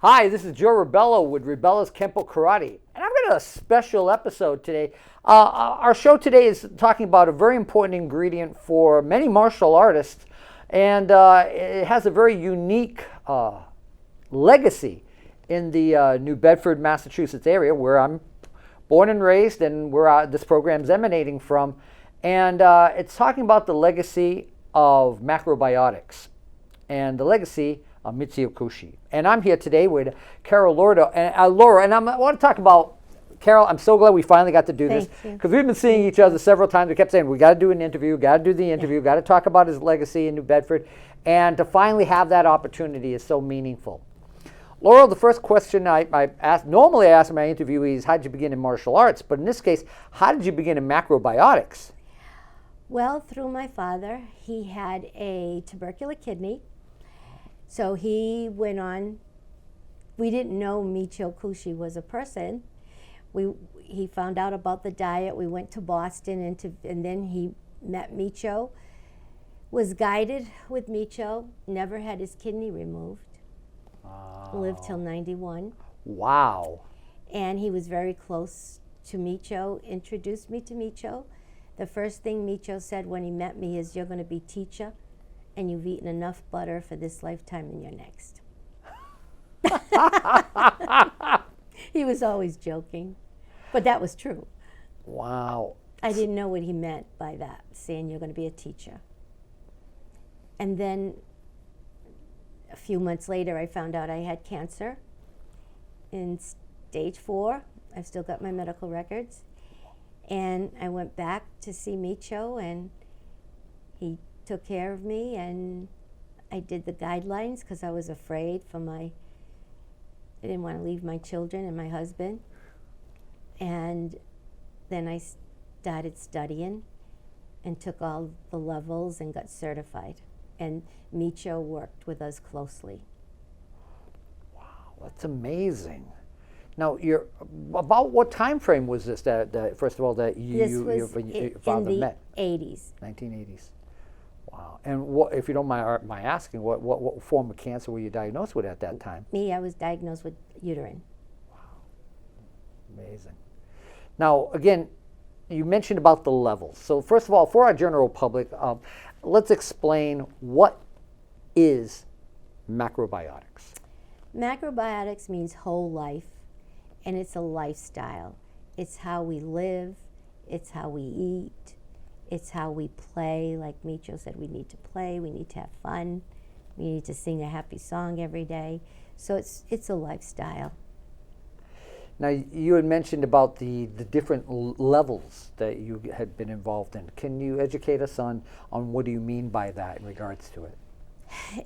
Hi, this is Joe Rebelo with Rebelos Kenpo Karate, and I've got a special episode today. Our show today is talking about a very important ingredient for many martial artists, and it has a very unique legacy in the New Bedford, Massachusetts area where I'm born and raised, and where this program's emanating from. And it's talking about the legacy of macrobiotics and the legacy of Michio Kushi. And I'm here today with Carol Lauro. And I want to talk about, Carol, I'm so glad we finally got to do this, because we've been seeing each other several times. We kept saying, we got to do an interview, got to do the interview, got to talk about his legacy in New Bedford. And to finally have that opportunity is so meaningful. Laurel, the first question I ask, normally I ask my interviewees, how did you begin in martial arts? But in this case, how did you begin in macrobiotics? Well, through my father. He had a tubercular kidney. So he went on. We didn't know Michio Kushi was a person. He found out about the diet. We went to Boston, and then he met Michio, was guided with Michio, never had his kidney removed. Lived till 91. Wow. And he was very close to Michio, introduced me to Michio. The first thing Michio said when he met me is, you're going to be teacher, and you've eaten enough butter for this lifetime and you're next. He was always joking, but that was true. Wow. I didn't know what he meant by that, saying you're going to be a teacher. And then a few months later, I found out I had cancer in stage 4. I've still got my medical records. And I went back to see Michio, and he took care of me, and I did the guidelines because I was afraid I didn't want to leave my children and my husband. And then I started studying and took all the levels and got certified. And Michio worked with us closely. Wow, that's amazing. Now, about what time frame was this? That first of all, that your father met? In the 80s. 1980s. Wow. And if you don't mind my asking, what form of cancer were you diagnosed with at that time? Me, I was diagnosed with uterine. Wow. Amazing. Now, again, you mentioned about the levels. So first of all, for our general public, let's explain what is macrobiotics. Macrobiotics means whole life, and it's a lifestyle. It's how we live, it's how we eat, it's how we play. Like Michio said, we need to play, we need to have fun, we need to sing a happy song every day. So it's a lifestyle. Now, you had mentioned about the different levels that you had been involved in. Can you educate us on what do you mean by that in regards to it?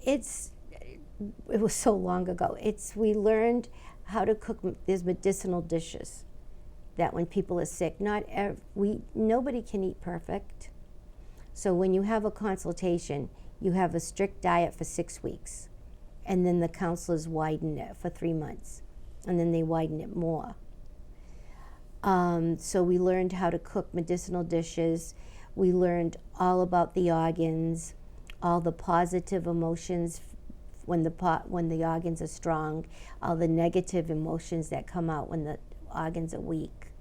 It was so long ago. We learned how to cook. There's medicinal dishes that when people are sick, nobody can eat perfect. So when you have a consultation, you have a strict diet for 6 weeks, and then the counselors widen it for 3 months, and then they widen it more. So we learned how to cook medicinal dishes. We learned all about the organs, all the positive emotions when the organs are strong, all the negative emotions that come out when the organs are weak.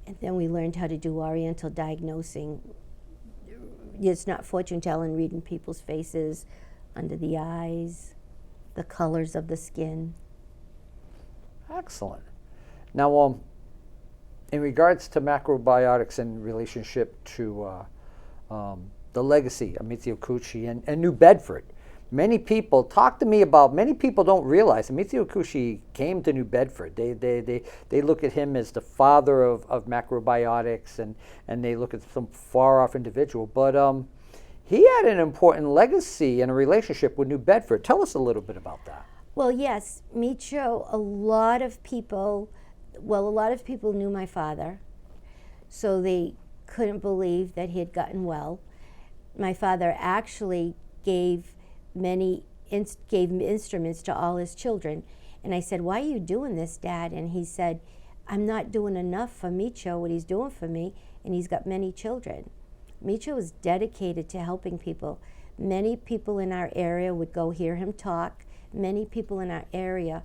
And then we learned how to do oriental diagnosing. It's not fortune telling, reading people's faces, under the eyes, the colors of the skin. Excellent. Now, in regards to macrobiotics in relationship to the legacy of Michio Kushi and New Bedford, many people don't realize that Michio Kushi came to New Bedford. They look at him as the father of macrobiotics, and they look at some far-off individual. But he had an important legacy and a relationship with New Bedford. Tell us a little bit about that. Well, yes, Michio, a lot of people knew my father, so they couldn't believe that he had gotten well. My father actually gave instruments to all his children. And I said, why are you doing this, Dad? And he said, I'm not doing enough for Michio, what he's doing for me, and he's got many children. Michio was dedicated to helping people. Many people in our area would go hear him talk. Many people in our area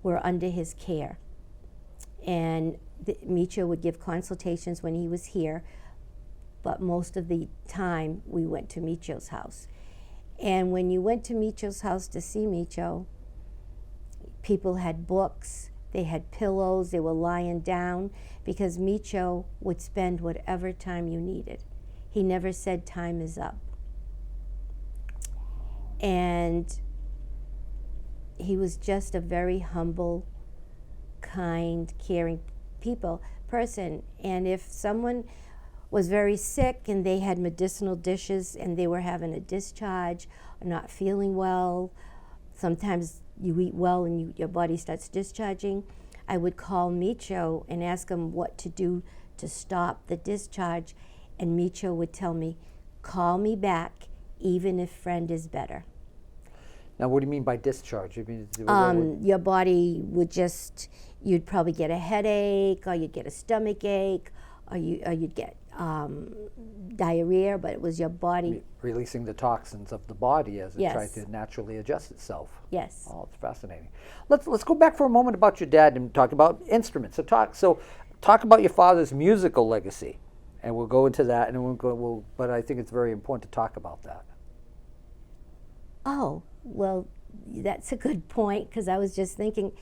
were under his care. And Michio would give consultations when he was here, but most of the time we went to Michio's house. And when you went to Michio's house to see Michio, people had books, they had pillows, they were lying down, because Michio would spend whatever time you needed. He never said time is up. And he was just a very humble, kind, caring person. And if someone was very sick and they had medicinal dishes and they were having a discharge or not feeling well, sometimes you eat well and your body starts discharging, I would call Michio and ask him what to do to stop the discharge, and Michio would tell me, call me back even if friend is better. Now, what do you mean by discharge? You mean your body would just, you'd probably get a headache, or you'd get a stomach ache, or you'd get diarrhea, but it was your body releasing the toxins of the body as it Yes. tried to naturally adjust itself. Yes. Oh, it's fascinating. Let's go back for a moment about your dad and talk about instruments. So talk about your father's musical legacy, and we'll go into that, and then but I think it's very important to talk about that. Oh, well, that's a good point, because I was just thinking,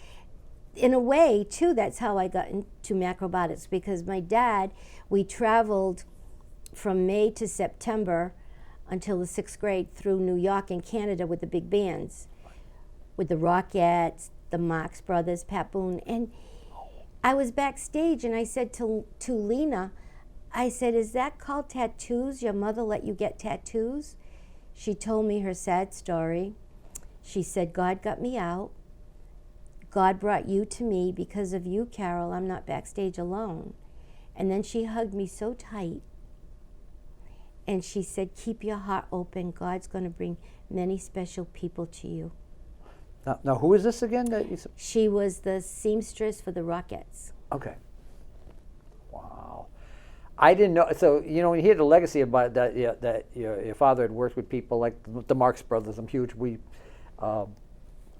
in a way, too, that's how I got into macrobiotics, because my dad, we traveled from May to September until the 6th grade through New York and Canada with the big bands, with the Rockettes, the Marx Brothers, Pat Boone. And I was backstage, and I said to Lena, I said, is that called tattoos? Your mother let you get tattoos? She told me her sad story. She said, God got me out. God brought you to me. Because of you, Carol, I'm not backstage alone. And then she hugged me so tight. And she said, keep your heart open. God's going to bring many special people to you. Now, who is this again? She was the seamstress for the Rockettes. Okay. Wow. I didn't know. So, when you hear the legacy about that, that your father had worked with people like the Marx Brothers. I'm huge.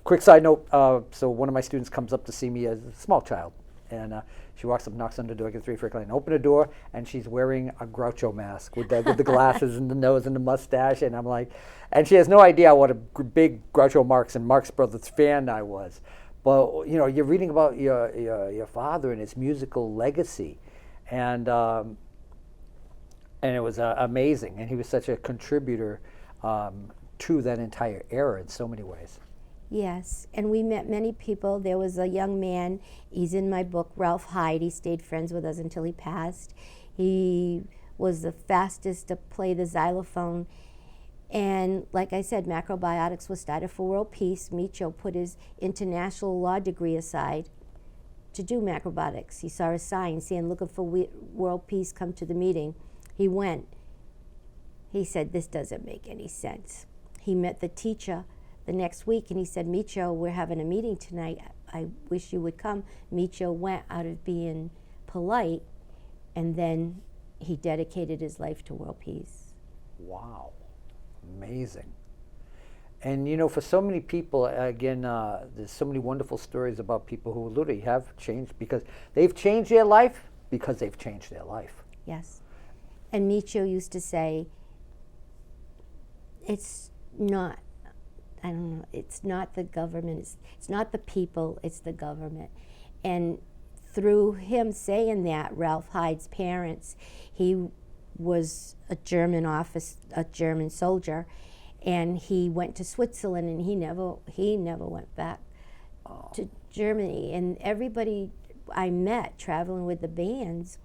Quick side note, so one of my students comes up to see me as a small child, and she walks up, knocks on the door, gets 3 for a and open the door, and she's wearing a Groucho mask with the glasses and the nose and the mustache, and I'm like, and she has no idea what a big Groucho Marx and Marx Brothers fan I was. But, you're reading about your father and his musical legacy, and it was amazing, and he was such a contributor to that entire era in so many ways. Yes, and we met many people. There was a young man, he's in my book, Ralph Hyde. He stayed friends with us until he passed. He was the fastest to play the xylophone. And like I said, macrobiotics was started for world peace. Michio put his international law degree aside to do macrobiotics. He saw a sign saying, looking for world peace, come to the meeting. He went. He said, this doesn't make any sense. He met the teacher the next week, and he said, Michio, we're having a meeting tonight. I wish you would come. Michio went out of being polite, and then he dedicated his life to world peace. Wow. Amazing. And, for so many people, again, there's so many wonderful stories about people who literally have changed because they've changed their life because they've changed their life. Yes. And Michio used to say, it's not, I don't know, it's not the government, it's not the people, it's the government. And through him saying that, Ralph Hyde's parents, he was a German soldier, and he went to Switzerland, and he never went back to Germany. And everybody I met traveling with the bands,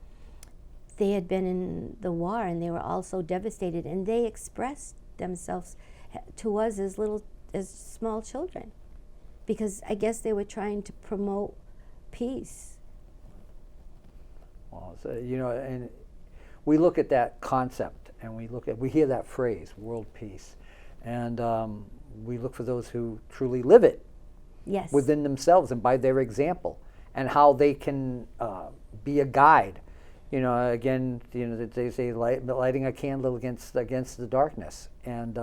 they had been in the war, and they were all so devastated, and they expressed themselves to us as small children, because I guess they were trying to promote peace. Well, so, and we look at that concept, and we hear that phrase, world peace, and we look for those who truly live it. Yes. Within themselves and by their example, and how they can be a guide. Again, they say lighting a candle against the darkness. And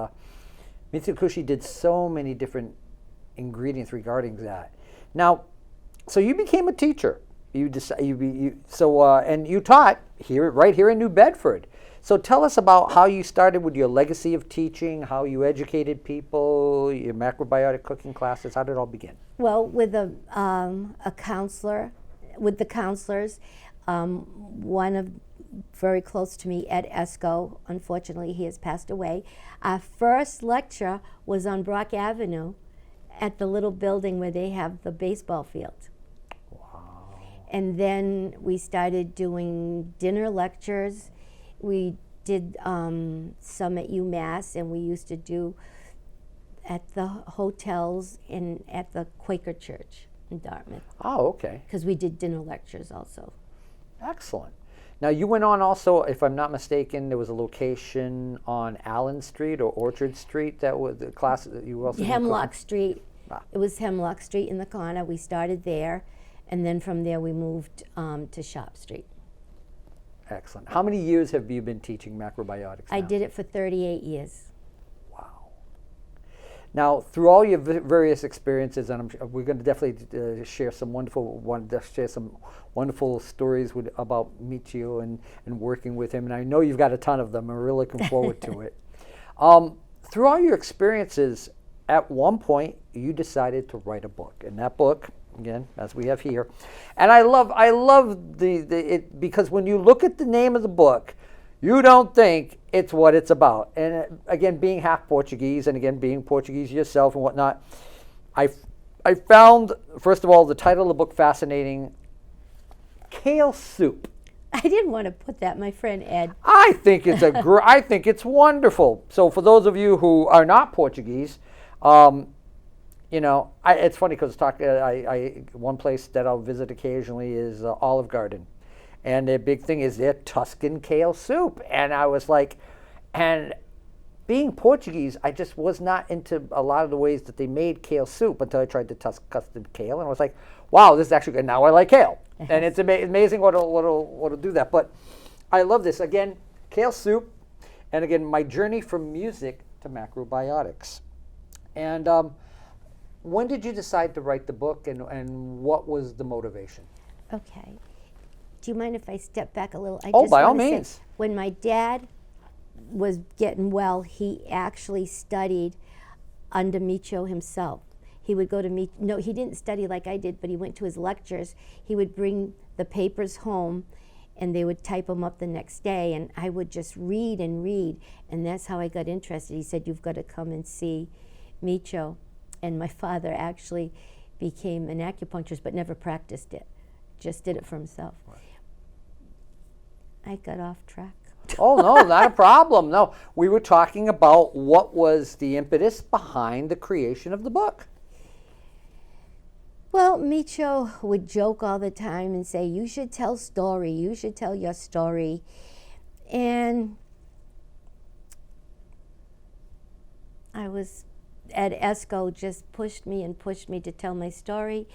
Michio Kushi did so many different ingredients regarding that. Now, So you became a teacher. You decided and you taught right here in New Bedford. So tell us about how you started with your legacy of teaching, how you educated people, your macrobiotic cooking classes. How did it all begin? Well, with a counselor, with the counselors, one of very close to me, Ed Esco. Unfortunately, he has passed away. Our first lecture was on Brock Avenue at the little building where they have the baseball field. Wow. And then we started doing dinner lectures. We did some at UMass, and we used to do at the hotels and at the Quaker Church in Dartmouth. Oh, okay. Because we did dinner lectures also. Excellent. Now you went on also, if I'm not mistaken, there was a location on Allen Street or Orchard Street that was the class that you also did. Hemlock Street. Ah. It was Hemlock Street in the corner. We started there, and then from there we moved to Shop Street. Excellent. How many years have you been teaching macrobiotics now? I did it for 38 years. Wow. Now, through all your various experiences, and we're going to definitely share some wonderful stories about Michio and working with him. And I know you've got a ton of them. I'm really looking forward to it. Through all your experiences, at one point you decided to write a book, and that book, again, as we have here, and I love it because when you look at the name of the book, you don't think it's what it's about. And again, being half Portuguese, and again being Portuguese yourself and whatnot, I found, first of all, the title of the book fascinating. Kale soup. I didn't want to put that, my friend Ed. I think it's I think it's wonderful. So for those of you who are not Portuguese, it's funny because one place that I'll visit occasionally is Olive Garden, and their big thing is their Tuscan kale soup. And I was like, and being Portuguese, I just was not into a lot of the ways that they made kale soup until I tried the custom kale, and I was like, wow, this is actually good. Now I like kale, and it's amazing what'll do that. But I love this. Again, kale soup, and again, my journey from music to macrobiotics. And when did you decide to write the book, and what was the motivation? Okay. Do you mind if I step back a little? By all means. When my dad was getting well, he actually studied under Michio himself. He would go to no, he didn't study like I did, but he went to his lectures. He would bring the papers home, and they would type them up the next day, and I would just read, and that's how I got interested. He said, you've got to come and see Michio. And my father actually became an acupuncturist, but never practiced it, just did it for himself. Right. I got off track. Oh, no, not a problem. No, we were talking about what was the impetus behind the creation of the book. Well, Michio would joke all the time and say, you should tell story, you should tell your story. And Ed Esco just pushed me to tell my story.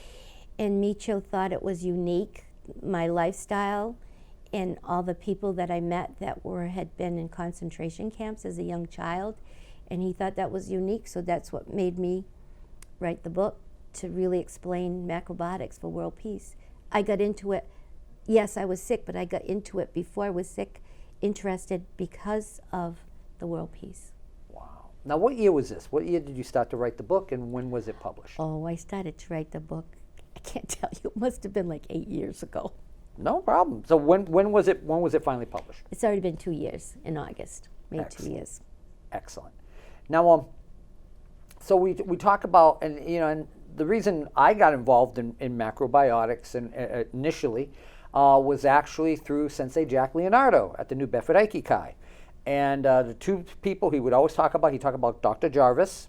And Michio thought it was unique, my lifestyle, and all the people that I met that had been in concentration camps as a young child. And he thought that was unique, so that's what made me write the book, to really explain macrobiotics for world peace. I got into it, yes, I was sick, but I got into it before I was sick, interested because of the world peace. Wow. Now, what year was this? What year did you start to write the book, and when was it published? Oh, I started to write the book, I can't tell you, it must have been like 8 years ago. No problem. So when was it finally published? It's already been 2 years in August, made Excellent. 2 years. Excellent. Now, so we talk about, and the reason I got involved in macrobiotics and initially was actually through Sensei Jack Leonardo at the New Bedford Aikikai. And the two people he would always talk about, he'd talk about Dr. Jarvis,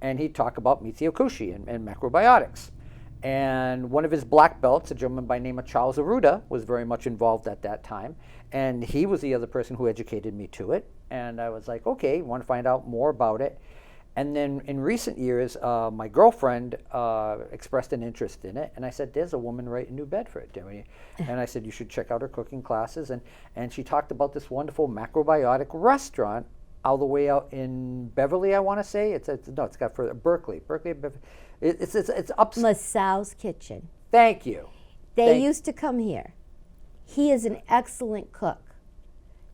and he'd talk about Michio Kushi and macrobiotics. And one of his black belts, a gentleman by the name of Charles Arruda, was very much involved at that time. And he was the other person who educated me to it. And I was like, okay, want to find out more about it. And then in recent years, my girlfriend expressed an interest in it. And I said, there's a woman right in New Bedford. And I said, you should check out her cooking classes. And she talked about this wonderful macrobiotic restaurant all the way out in Beverly, I want to say. It's got further, Berkeley, Beverly. It's up. Masau's Kitchen. Thank you. They used to come here. He is an excellent cook.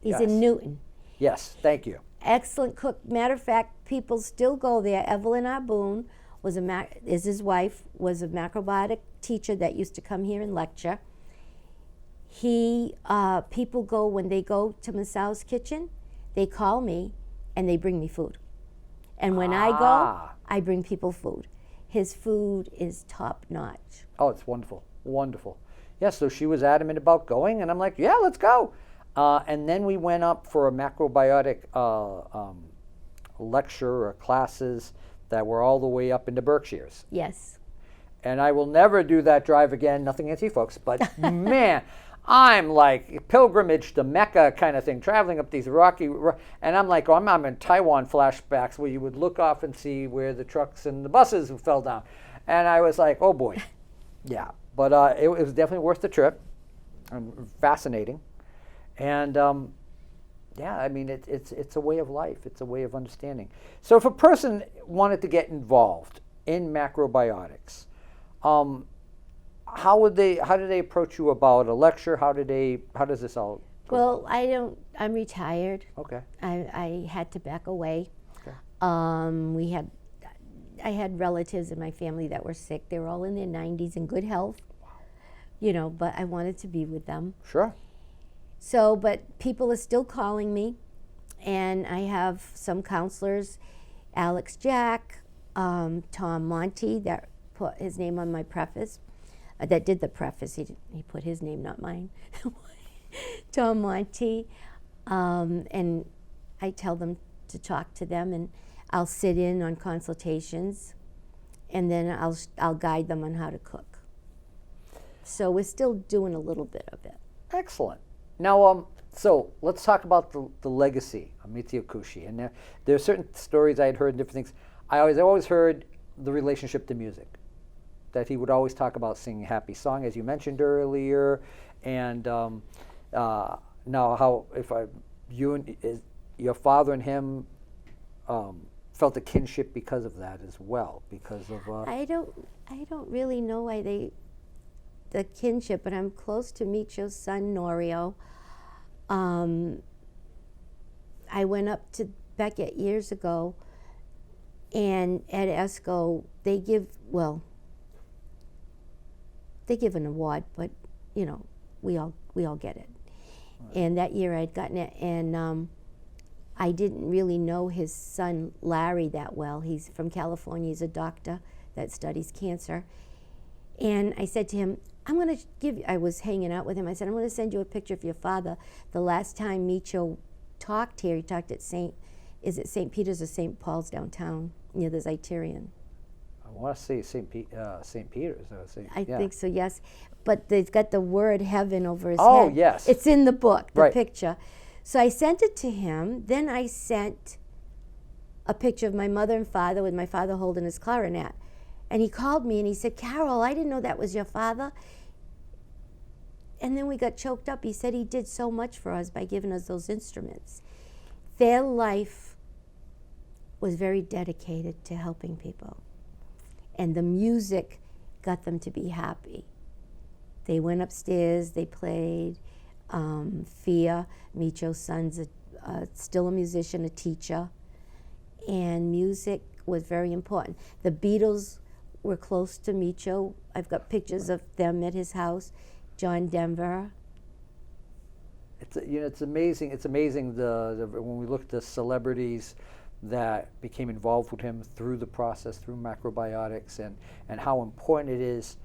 He's in Newton. Yes, thank you. Excellent cook. Matter of fact, people still go there. Evelyn Arboon is his wife, was a macrobiotic teacher that used to come here and lecture. People go, when they go to Masau's Kitchen, they call me and they bring me food. And when I go, I bring people food. His food is top notch. Oh, it's wonderful, wonderful. Yeah, so she was adamant about going, and I'm like, yeah, let's go. And then we went up for a macrobiotic lecture or classes that were all the way up in the Berkshires. Yes. And I will never do that drive again, nothing against you folks, but man, I'm like pilgrimage to Mecca kind of thing, traveling up these rocky, and I'm like, I'm in Taiwan flashbacks where you would look off and see where the trucks and the buses fell down. And I was like, oh boy, yeah. But it was definitely worth the trip, fascinating. And yeah, I mean, it's a way of life. It's a way of understanding. So if a person wanted to get involved in macrobiotics, how do they approach you about a lecture? How does this all go Well, about? I'm retired. Okay. I had to back away. Okay. I had relatives in my family that were sick. They were all in their 90s in good health. Wow. But I wanted to be with them. Sure. So, but people are still calling me, and I have some counselors, Alex Jack, Tom Monty, that put his name on my preface, that did the preface. He put his name, not mine. Tom Monty, and I tell them to talk to them, and I'll sit in on consultations, and then I'll guide them on how to cook. So we're still doing a little bit of it. Excellent. Now, so let's talk about the legacy of Michio Kushi. And there are certain stories I had heard and different things. I always heard the relationship to music, that he would always talk about singing happy song, as you mentioned earlier, and now how your father and him felt a kinship because of that as well, because of. I don't really know why the kinship, but I'm close to Michio's son Louro. I went up to Beckett years ago, and at ESCO they give an award, but we all get it. Right. And that year I'd gotten it, and I didn't really know his son Larry that well. He's from California. He's a doctor that studies cancer. And I said to him, I was hanging out with him. I said, I'm going to send you a picture of your father. The last time Michio talked here, he talked at St. Peter's or St. Paul's downtown near the Zeiterion. I want to say St. Peter's. I think so, yes. But they've got the word heaven over his head. Oh, yes. It's in the book, the right. picture. So I sent it to him. Then I sent a picture of my mother and father with my father holding his clarinet. And he called me and he said, Carol, I didn't know that was your father. And then we got choked up. He said he did so much for us by giving us those instruments. Their life was very dedicated to helping people. And the music got them to be happy. They went upstairs, they played. Fia, Michio's son's still a musician, a teacher. And music was very important. The Beatles were close to Michio. I've got pictures of them at his house. John Denver. It's amazing. It's amazing when we look at the celebrities that became involved with him through the process, through macrobiotics, and how important it is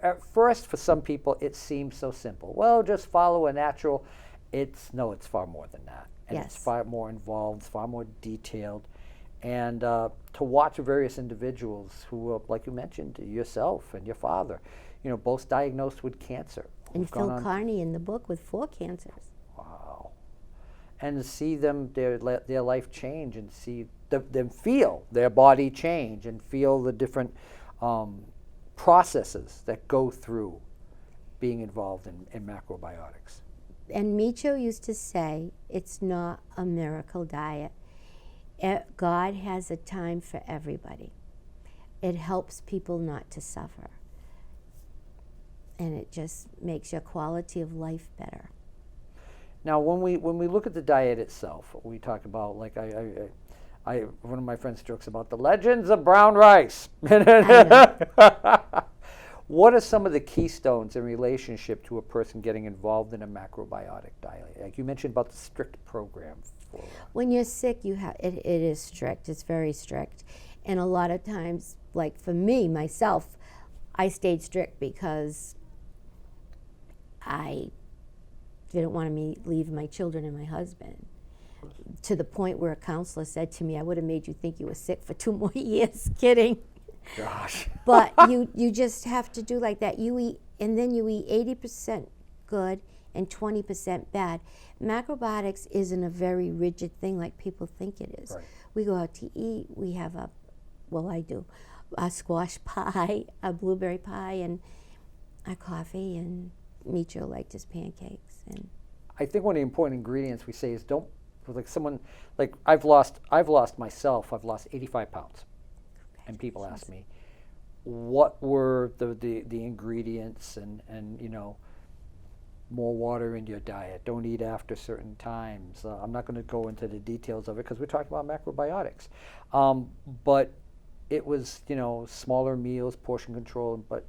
at first for some people it seems so simple. Well, just follow a natural. It's far more than that. And yes. It's far more involved, far more detailed. And to watch various individuals who, like you mentioned, yourself and your father, both diagnosed with cancer. And Phil Carney in the book with 4 cancers. Wow. And to see them, their life change, and see them feel their body change, and feel the different processes that go through being involved in macrobiotics. And Michio used to say, it's not a miracle diet. God has a time for everybody. It helps people not to suffer. And it just makes your quality of life better. Now, when we look at the diet itself, we talk about, like, one of my friends jokes about the legends of brown rice. What are some of the keystones in relationship to a person getting involved in a macrobiotic diet? Like you mentioned about the strict program. When you're sick, it is strict. It's very strict. And a lot of times, like for me, myself, I stayed strict because I didn't want to leave my children and my husband. To the point where a counselor said to me, I would have made you think you were sick for 2 more years. Kidding. Gosh. But you just have to do like that. You eat, and then you eat 80% good and 20% bad. Macrobiotics isn't a very rigid thing like people think it is. Right. We go out to eat, we have I do, a squash pie, a blueberry pie, and a coffee, and Michio liked his pancakes. And I think one of the important ingredients we say is don't, like I've lost myself, I've lost 85 pounds. And people ask me, what were the ingredients and more water in your diet. Don't eat after certain times. I'm not going to go into the details of it because we're talking about macrobiotics. But it was, smaller meals, portion control. But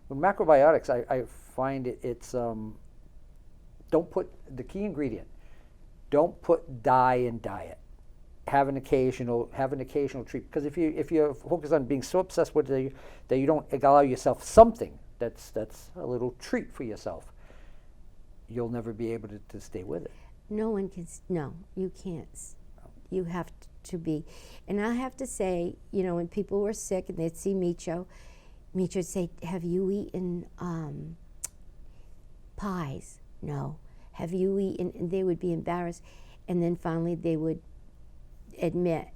with macrobiotics, I find it's don't put the key ingredient. Don't put dye in diet. Have an occasional treat, because if you're focused on being so obsessed with it that you don't allow yourself something that's a little treat for yourself, you'll never be able to stay with it. No one can. No, you can't. You have to be. And I have to say, when people were sick and they'd see Michio would say, "Have you eaten pies?" No. Have you eaten? And they would be embarrassed, and then finally they would admit.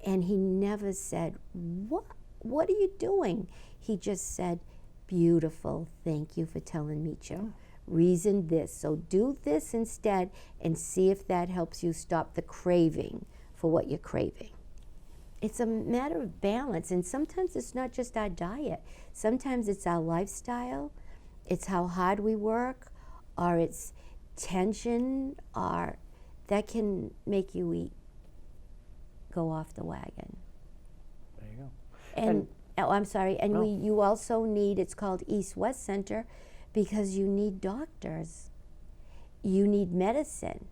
And he never said, what are you doing? He just said, beautiful, thank you for telling Michio. Reason this, so do this instead and see if that helps you stop the craving for what you're craving. It's a matter of balance, and sometimes it's not just our diet. Sometimes it's our lifestyle, it's how hard we work, or it's tension, or that can make you go off the wagon. There you go. And I'm sorry, and you also need, it's called East-West Center, because you need doctors. You need medicine.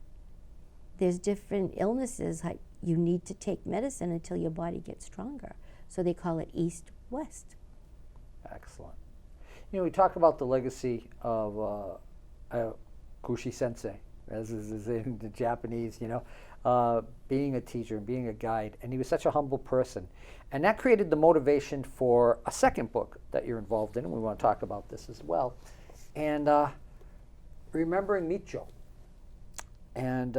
There's different illnesses, like you need to take medicine until your body gets stronger. So they call it East-West. Excellent. We talk about the legacy of Kushi Sensei, as is in the Japanese, being a teacher and being a guide, and he was such a humble person. And that created the motivation for a second book that you're involved in, and we want to talk about this as well. And Remembering Michio, and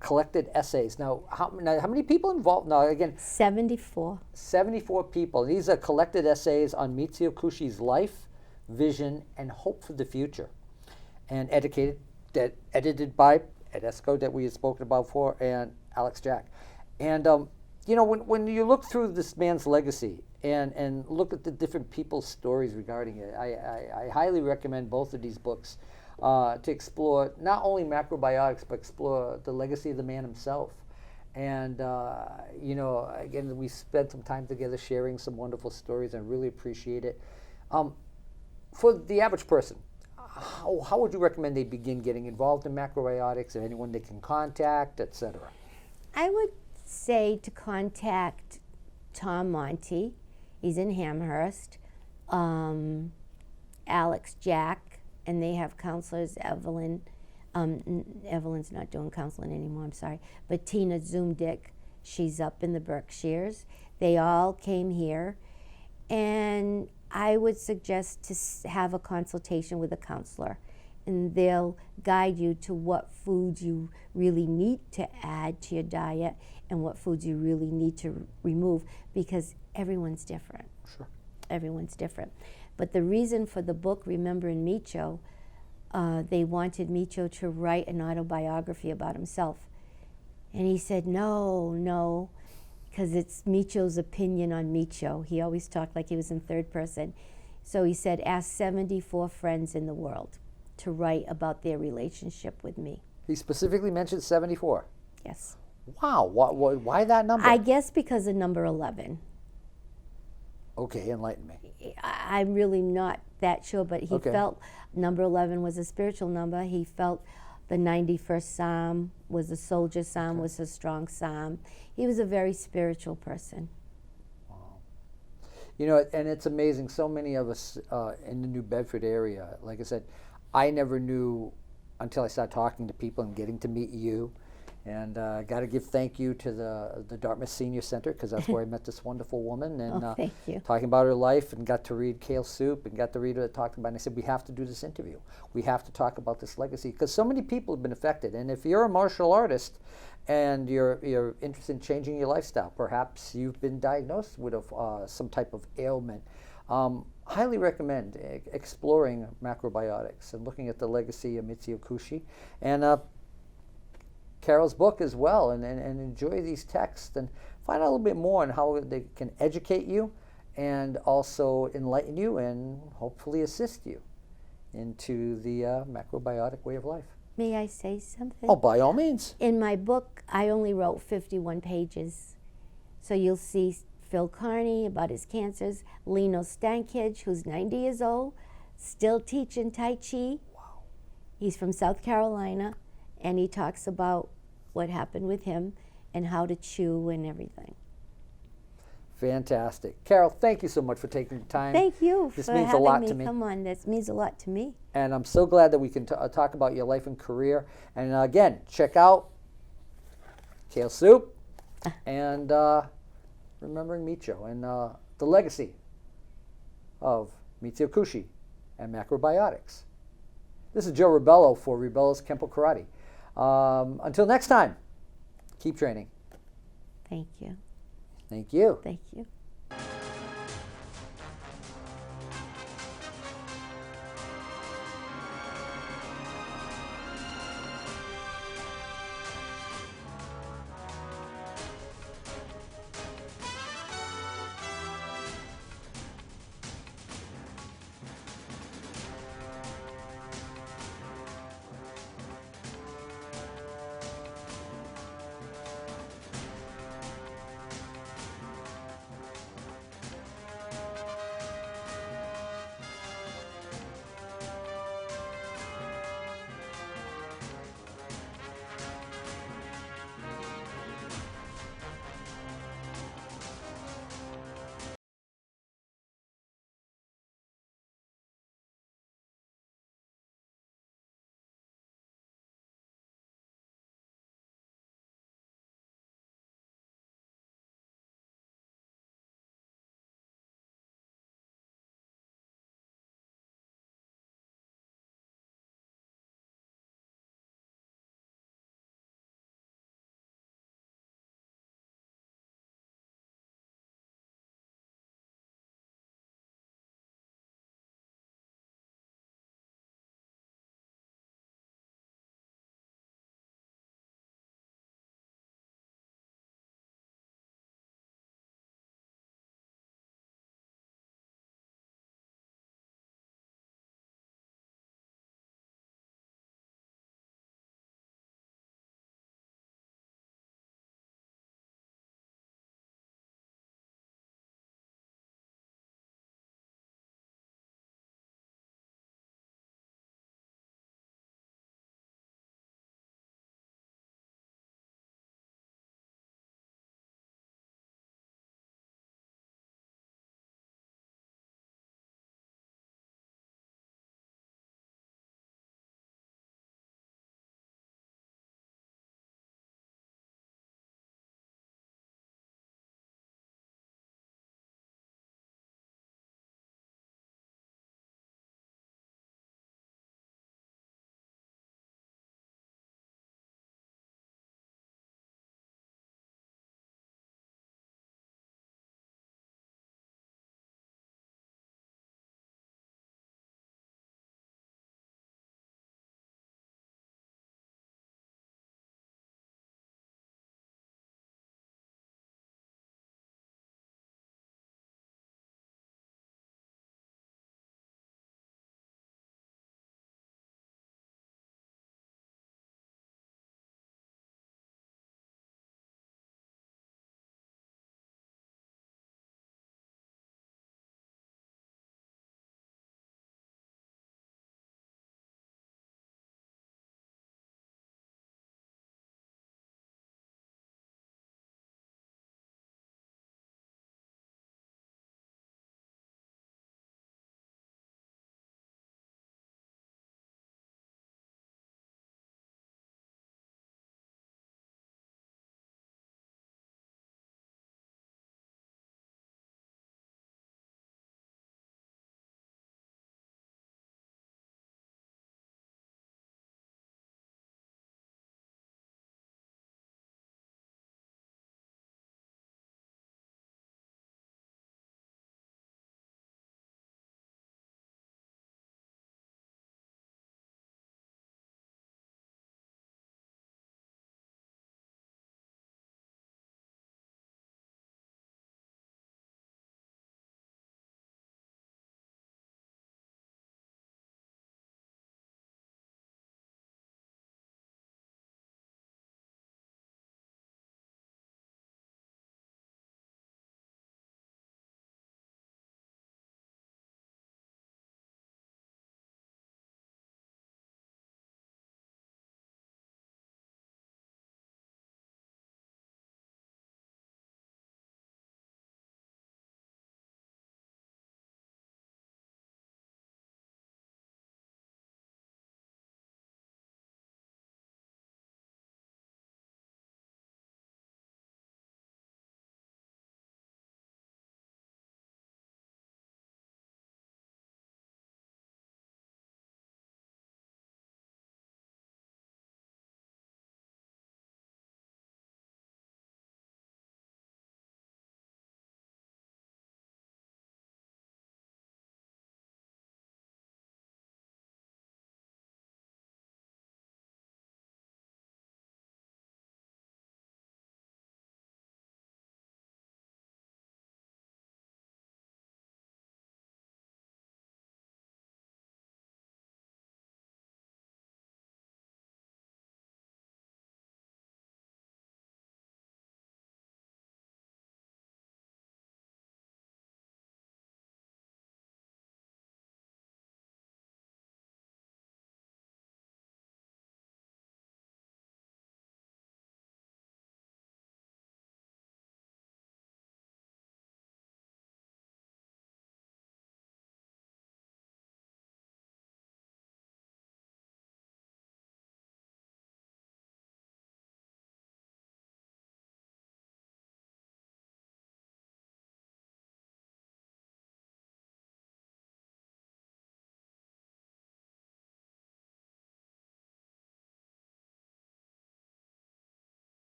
collected essays. Now, how many people involved? Now, again, 74. 74 people. These are collected essays on Michio Kushi's life, vision, and hope for the future, and edited by Ed Esco, that we had spoken about before, and Alex Jack. And when you look through this man's legacy and look at the different people's stories regarding it, I highly recommend both of these books to explore not only macrobiotics, but explore the legacy of the man himself. And again, we spent some time together sharing some wonderful stories, and I really appreciate it. For the average person, how would you recommend they begin getting involved in macrobiotics, and anyone they can contact, etc.? I would say to contact Tom Monty. He's in Amherst. Alex Jack, and they have counselors. Evelyn. Evelyn's not doing counseling anymore, I'm sorry. But Tina Zumdick, she's up in the Berkshires. They all came here. And I would suggest to have a consultation with a counselor, and they'll guide you to what foods you really need to add to your diet and what foods you really need to remove, because everyone's different. Sure. Everyone's different. But the reason for the book, Remembering Michio, they wanted Michio to write an autobiography about himself. And he said, no, because it's Michio's opinion on Michio. He always talked like he was in third person. So he said, ask 74 friends in the world to write about their relationship with me. He specifically mentioned 74. Yes. Wow. Why that number? I guess because of number 11. Okay, enlighten me. I'm really not that sure, but he Okay. felt number 11 was a spiritual number. He felt the 91st Psalm was a soldier psalm, was a strong psalm. He was a very spiritual person. You know, and it's amazing. So many of us in the New Bedford area, like I said, I never knew until I started talking to people and getting to meet you. And I got to give thank you to the Dartmouth Senior Center, because that's where I met this wonderful woman. And Oh, thank you. talking about her life, and got to read Kale Soup, and got to read her talking about it. And I said, we have to do this interview. We have to talk about this legacy, because so many people have been affected. And if you're a martial artist and you're interested in changing your lifestyle, perhaps you've been diagnosed with some type of ailment, highly recommend exploring macrobiotics and looking at the legacy of Michio Kushi, and Carol's book as well, and enjoy these texts and find out a little bit more on how they can educate you and also enlighten you and hopefully assist you into the macrobiotic way of life. May I say something? Oh, by all means. In my book, I only wrote 51 pages. So you'll see Phil Carney about his cancers, Lino Stankiewicz, who's 90 years old, still teaching Tai Chi. Wow. He's from South Carolina, and he talks about what happened with him and how to chew and everything. Fantastic. Carol, thank you so much for taking the time. Thank you This for means a having lot me to me. come on. This means a lot to me. And I'm so glad that we can talk about your life and career. And again, check out Kale Soup and Remembering Michio and the legacy of Michio Kushi and macrobiotics. This is Joe Rebelo for Rebelos Kenpo Karate. Until next time, keep training. Thank you. Thank you. Thank you.